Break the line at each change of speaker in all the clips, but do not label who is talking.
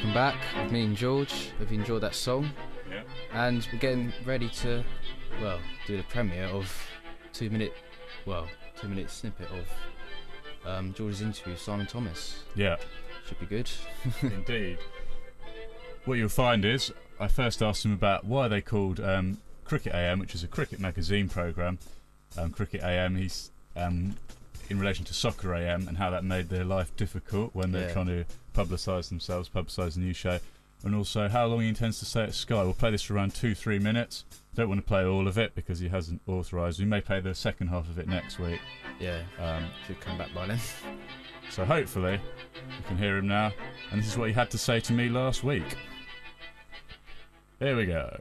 welcome back with me and George. Hope you enjoyed that song.
Yeah.
And we're getting ready to, well, do the premiere of 2 minute snippet of George's interview with Simon Thomas.
Yeah.
Should be good.
Indeed. What you'll find is, I first asked him about why they called Cricket AM, which is a cricket magazine programme, Cricket AM. He's in relation to Soccer AM and how that made their life difficult when they're trying to publicise themselves, publicise the new show, and also how long he intends to stay at Sky. We'll play this for around 2-3 minutes. Don't want to play all of it because he hasn't authorised. We may play the second half of it next week.
Yeah, should come back by then.
So hopefully you can hear him now, and this is what he had to say to me last week. Here we go.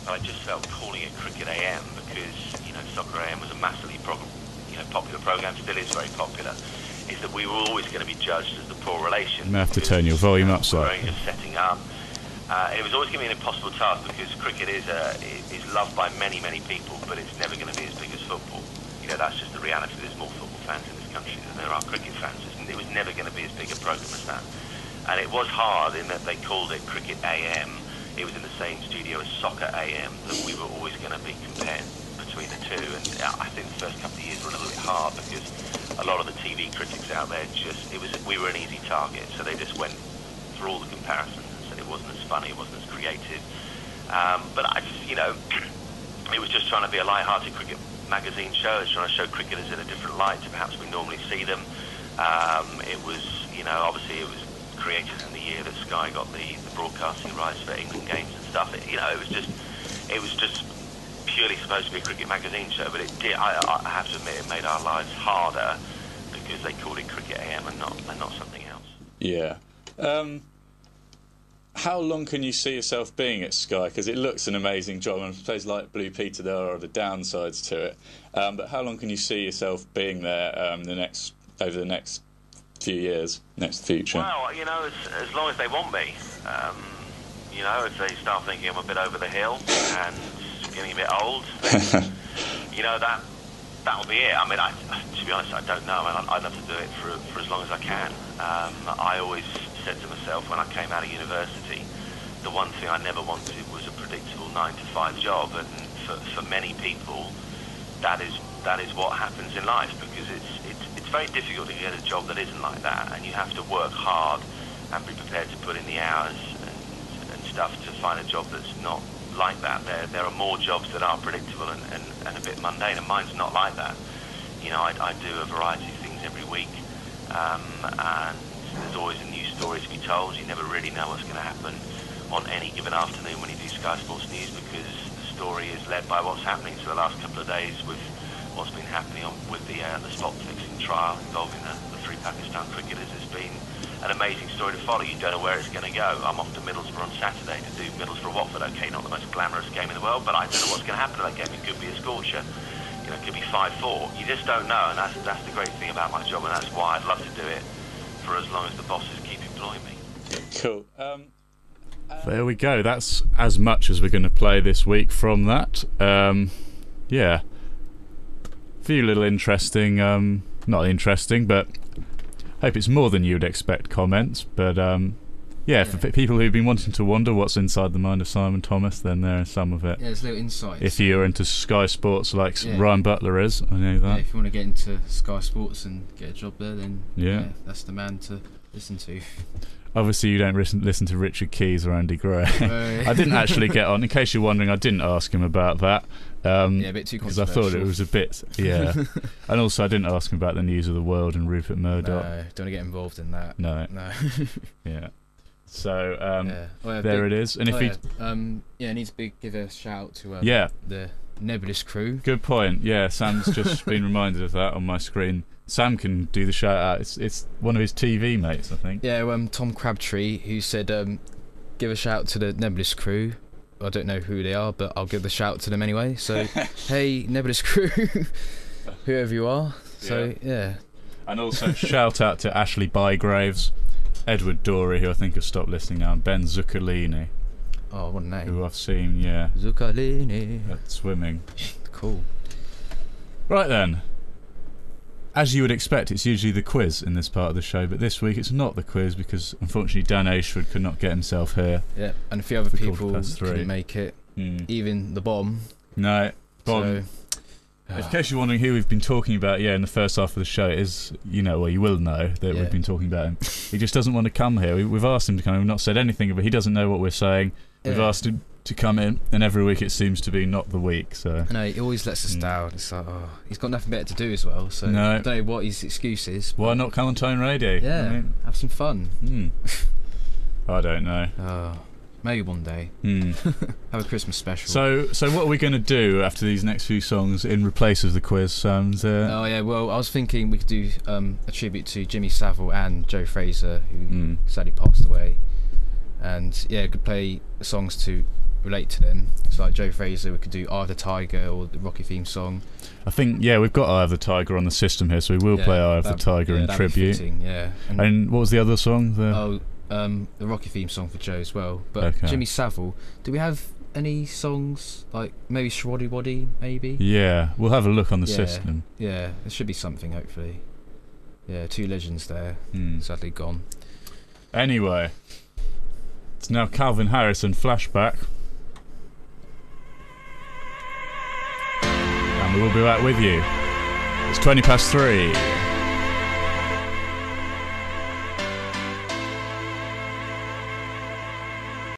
I just felt calling it Cricket AM because, Soccer AM was a massively popular programme, still is very popular, is that we were always going to be judged as the poor relation.
You may have to turn your volume up slightly.
Just setting up. It was always going to be an impossible task because cricket is loved by many, many people, but it's never going to be as big as football. That's just the reality. There's more football fans in this country than there are cricket fans. It was never going to be as big a programme as that. And it was hard in that they called it Cricket AM. It was in the same studio as Soccer AM, that we were always going to be compared between the two. And I think the first couple of years were a little bit hard because a lot of the TV critics out there we were an easy target. So they just went through all the comparisons and said it wasn't as funny, it wasn't as creative. But I just, it was just trying to be a light-hearted cricket magazine show. It was trying to show cricketers in a different light to perhaps we normally see them. It was, obviously it was created in the year that Sky got the broadcasting rights for England games and stuff. It was just purely supposed to be a cricket magazine show, but it did. I have to admit, it made our lives harder because they called it Cricket AM and not something else.
Yeah. How long can you see yourself being at Sky? Because it looks an amazing job, and I suppose like Blue Peter there are the downsides to it. But how long can you see yourself being there over the next few years, next future?
Well, as long as they want me. If they start thinking I'm a bit over the hill and getting a bit old, then, that'll be it. I mean, to be honest, I don't know. I'd love to do it for as long as I can. I always said to myself when I came out of university, the one thing I never wanted was a predictable 9-to-5 job, and for many people, that is what happens in life, because it's very difficult to get a job that isn't like that, and you have to work hard and be prepared to put in the hours and stuff to find a job that's not like that. There are more jobs that are predictable and a bit mundane, and mine's not like that. I do a variety of things every week, and there's always a new story to be told. You never really know what's going to happen on any given afternoon when you do Sky Sports News, because the story is led by what's happening. So the last couple of days with what's been happening with the spot fixing trial involving the 3 Pakistan cricketers has been an amazing story to follow. You don't know where it's going to go. I'm off to Middlesbrough on Saturday to do Middlesbrough-Watford. Okay, not the most glamorous game in the world, but I don't know what's going to happen to that game. It could be a scorcher. It could be 5-4. You just don't know, and that's the great thing about my job, and that's why I'd love to do it for as long as the bosses keep employing me.
Cool.
There we go. That's as much as we're going to play this week from that. Yeah. A few little interesting, not interesting, but hope it's more than you'd expect comments. But for people who've been wanting to wonder what's inside the mind of Simon Thomas, then there is some of it.
Yeah, there's little insights.
If you're into Sky Sports like Ryan Butler is, I know that.
Yeah, if you want to get into Sky Sports and get a job there, then that's the man to listen to.
Obviously, you don't listen to Richard Keys or Andy Gray. I didn't actually get on. In case you're wondering, I didn't ask him about that.
A bit too controversial.
Because I thought it was a bit, And also, I didn't ask him about the news of the world and Rupert Murdoch.
No, don't want to get involved in that.
No. Yeah. So, there it is. And if
I need to give a shout out to the Nebulous crew.
Good point. Yeah, Sam's just been reminded of that on my screen. Sam can do the shout out. It's one of his TV mates, I think.
Yeah, Tom Crabtree, who said give a shout to the Nebulous crew. I don't know who they are, but I'll give the shout to them anyway. So, hey, Nebulous crew, whoever you are. So, yeah.
And also shout out to Ashley Bygraves, Edward Dorey, who I think has stopped listening now, and Ben Zuccolini.
Oh, what a name.
Who I've seen,
Zuccolini.
at swimming.
Cool.
Right then. As you would expect, it's usually the quiz in this part of the show, but this week it's not the quiz because unfortunately Dan Ashford could not get himself here.
Yeah, and a few other
For
people
3:15.
couldn't make it. Even the bomb.
No, Bob.
So,
in case you're wondering who we've been talking about, in the first half of the show, it is, you will know that we've been talking about him. He just doesn't want to come here. We've asked him to come. We've not said anything, but he doesn't know what we're saying. We've asked him to come in, and every week it seems to be not the week. So
I know, he always lets us down. It's like, he's got nothing better to do as well. So I don't know what his excuse is.
Why not come on Tone Radio?
Yeah, have some fun.
I don't know.
Maybe one day. Have a Christmas special.
So what are we going to do after these next few songs in replace of the quiz?
Well, I was thinking we could do a tribute to Jimmy Savile and Joe Fraser, who sadly passed away. And we could play songs to relate to them. So like Joe Fraser, we could do Eye of the Tiger or the Rocky theme song.
I think we've got Eye of the Tiger on the system here, so we will play Eye of the Tiger in tribute.
Fitting,
And what was the other song?
The Rocky theme song for Joe as well. But Jimmy Savile, do we have any songs like maybe Shroddy Waddy maybe?
Yeah, we'll have a look on the system.
Yeah, there should be something hopefully. Yeah, two legends there, sadly gone.
Anyway, it's now Calvin Harris and Flashback. And we will be back with you. It's 3:20.